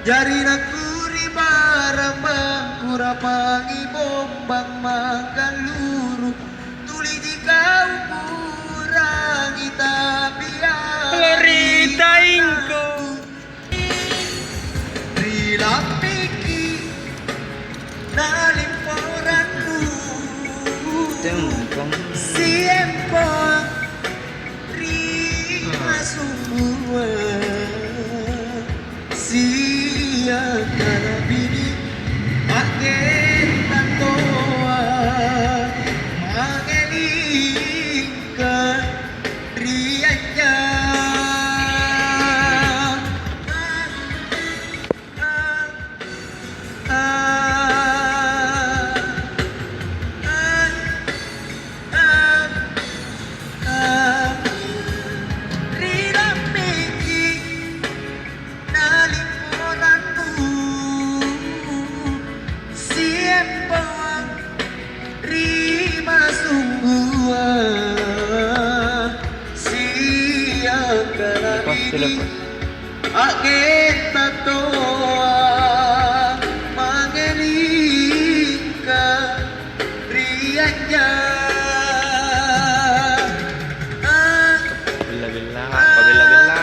Jari nakuri barang bangkura pangi bombang makan luru tuli di kau kurangi tapi Loritain ko. Rilapiki nalimporanmu Tempong. siempong rima semua sia karabini agenda toa mangelika rianya Lepas tu lepas. Agenda toa mangelika rianya Bela-bela, apa bela-bela?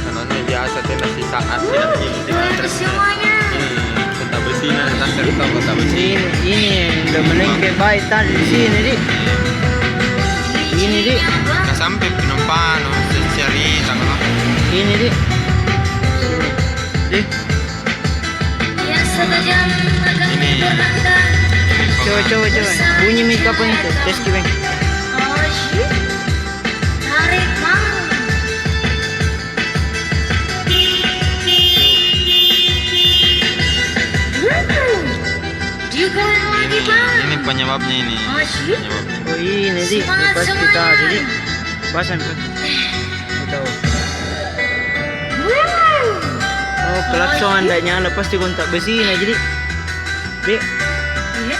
Karena biasa tuh nasi saat tidak tinggal semuanya. kota besi nanti serta kota besi. Ini udah melengke baik tadi di sini, Dik. Ini, Dik. Nah sampai penumpang, cari tanggal. Ini, Dik. Dik. Ya sekejap akan Ini. beranda. Coba. Bunyi mic apa itu? Tes kibeng. Oh shit. Tarik mang. Juga lagi bang. Ini penyebabnya ini. Oh shit. Penyebabnya. Oh ini, Dik. Semangat, Lepas kita semangat. ada, Dik. Pasang kan. Tahu. Oh, klakson anda nyala pasti kontak besi nah jadi. Dik. Iya.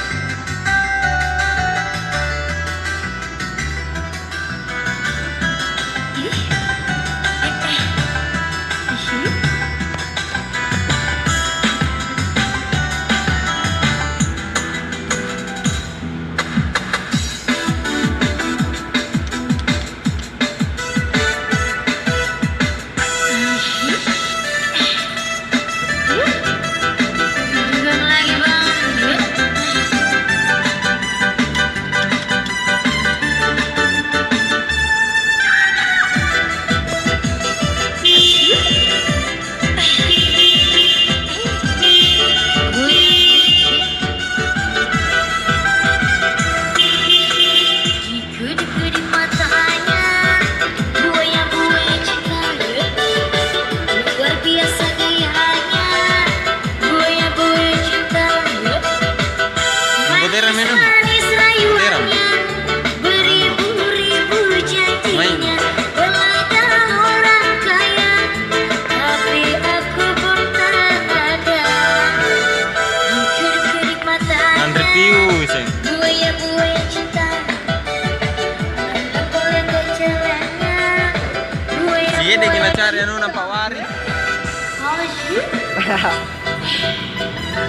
Iya deh kita cari anu nampak wari.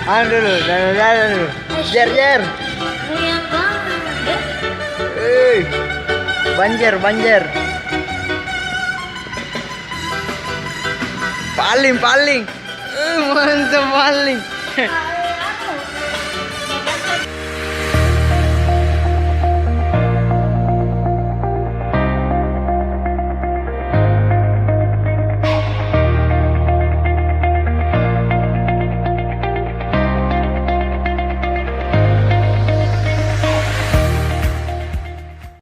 Anu dulu, jalan dulu. Jer. Banjer. Paling. Mantap paling.